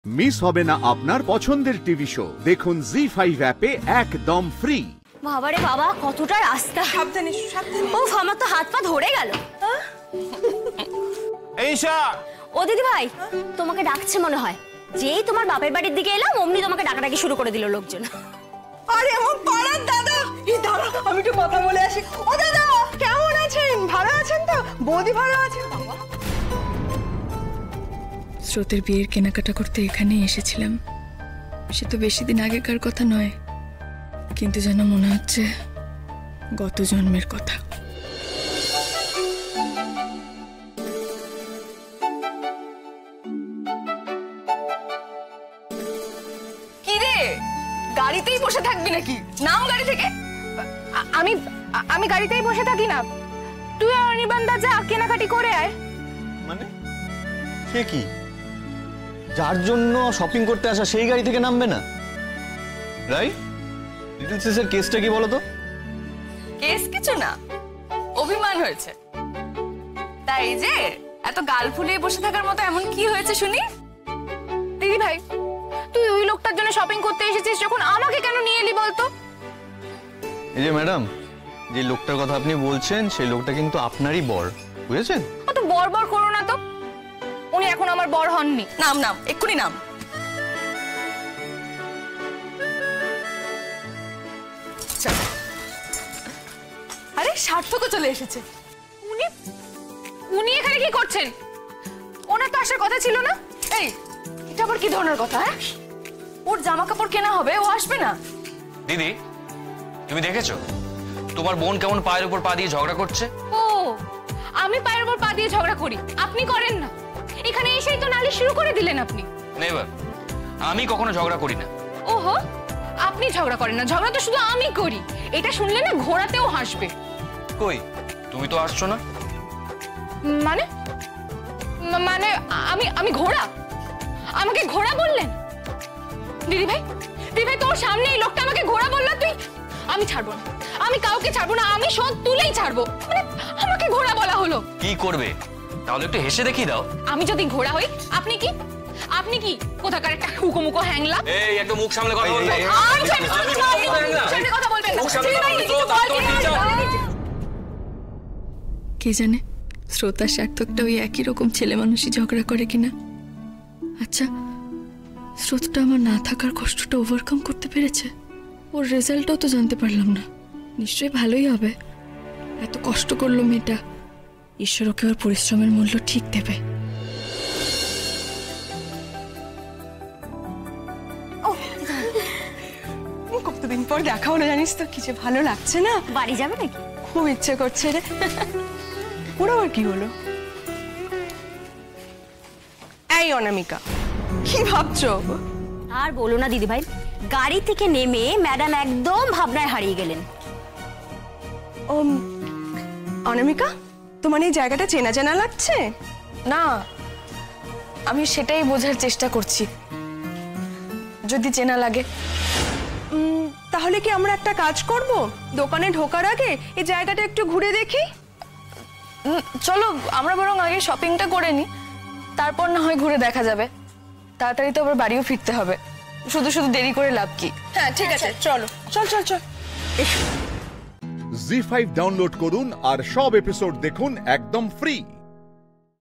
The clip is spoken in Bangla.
মিস হবে না আপনার পছন্দের টিভি শো। দেখুন জি5 অ্যাপে একদম ফ্রি। বাবারে বাবা, কতটা রাস্তা! সাবধানে সাবধানে। ওফ, আমার তো হাত পা ধরে গেল। এইশা, ও দিদি ভাই, তোমাকে ডাকছে মনে হয়। যেই তোমার বাপের বাড়ির দিকে এলাম অমনি তোমাকে ডাকাডাকি শুরু করে দিল লোকজন। আরে আমার পাড়ার দাদা, এই দাদা, আমি একটু কথা বলে আসি। ও দাদা, কেমন আছেন? ভালো আছেন তো? বৌদি ভালো আছেন? বাবা, স্রোতের বিয়ের কেনাকাটা করতে এখানেই এসেছিলাম। সে তো বেশি দিন আগেকার কথা নয়, কিন্তু যেন মনে হচ্ছে গত জন্মের কথা। কি রে, গাড়িতেই বসে থাকবি নাকি? নাম গাড়ি থেকে। আমি গাড়িতেই বসে থাকি না, তুই আর অনির্বাণদা যা কেনাকাটি করে আয়। মানে সে কি? যার জন্য শপিং করতে আসা সেই গাড়ি থেকে নামবে না? রাইট? লিটল সিসের কেসটা কি বলো তো? কেস কিছু না, অভিমান হয়েছে। তাই যে এত গাল ফুলিয়ে বসে থাকার মতো এমন কি হয়েছে শুনি? দিদি ভাই, তুই ওই লোকটার জন্য শপিং করতে এসেছিস, যখন আমাকে কেন নিয়ে এলি বলতো? এই যে ম্যাডাম, যে লোকটার কথা আপনি বলছেন সেই লোকটা কিন্তু আপনারই বর, বুঝেছেন? অত বর বর করো না তো, উনি এখন আমার বর হননি। নাম নাম, এক্ষুনি নাম। আরে সার্থকও চলে এসেছে। উনি উনি এখানে কি করছেন? ওনার তো আসার কথা ছিল না। এই, এটা আবার কি ধরনের কথা? হ্যাঁ, ওর জামা কাপড় কেনা হবে, ও আসবে না? দিদি, তুমি দেখেছো তোমার বোন কেমন পায়ের উপর পা দিয়ে ঝগড়া করছে? ও, আমি পায়ের উপর পা দিয়ে ঝগড়া করি, আপনি করেন না। এখানে এসেই তো নালিশ শুরু করে দিলেন আপনি। নেভার, আমি কখনো ঝগড়া করি না। ওহো, আপনি ঝগড়া করেন না, ঝগড়া তো শুধু আমি করি। এটা শুনলে না ঘোড়াতেও হাসবে। কই, তুমি তো আসছো না। মানে মানে আমি ঘোড়া? আমাকে ঘোড়া বললেন? দিদি ভাই, তোর সামনে এই লোকটা আমাকে ঘোড়া বললো, তুই? আমি ছাড়বো না, আমি কাউকে ছাড়বো না, আমি শোধ তুলেই ছাড়বো। মানে আমাকে ঘোড়া বলা হলো। কি করবে তাহলে একটু হেসে দেখিয়ে দাও। আমি যদি ঘোড়া হই, আপনি কি? আপনি কি কোথাকার একটা হুকুমুকো হ্যাংলা? এই একটু মুখ সামলে কথা বলবে। সামনে কথা বলবেন না। কে জানে শ্রোতা সার্থকটা ওই একই রকম ছেলে মানুষই ঝগড়া করে কিনা। আচ্ছা, স্রোতটা আমার না থাকার কষ্টটা ওভারকাম করতে পেরেছে? ওর রেজাল্টটাও তো জানতে পারলাম না। নিশ্চয়ই ভালোই হবে। এত কষ্ট করলো মেয়েটা, ঈশ্বর ওকে ওর পরিশ্রমের মূল্য ঠিক দেবে। কতদিন পর দেখা হলো, জানিস তো কি যে ভালো লাগছে না। বাড়ি যাবে নাকি? খুব ইচ্ছে করছে রে। ওর আবার কি হলো? এই অনামিকা, কি ভাবছো? আর বলো না দিদি ভাই, গাড়ি থেকে নেমে ম্যাডাম একদম ভাবনায় হারিয়ে গেলেন। ও অনামিকা, তোমার এই জায়গাটা চেনা চেনা লাগছে না, আমি সেটাই বোঝার চেষ্টা করছি, যদি চেনা লাগে। তাহলে কি আমরা একটা কাজ করব, দোকানে ঢোকার আগে এই জায়গাটা একটু ঘুরে দেখি? চলো, আমরা বরং আগে শপিংটা করে নি, তারপর না হয় ঘুরে দেখা যাবে। তাড়াতাড়ি তো আবার বাড়িও ফিরতে হবে, শুধু শুধু দেরি করে লাভ কি? হ্যাঁ ঠিক আছে, চলো, চল চল চল। জি5 ডাউনলোড করুন আর সব এপিসোড দেখুন একদম ফ্রি।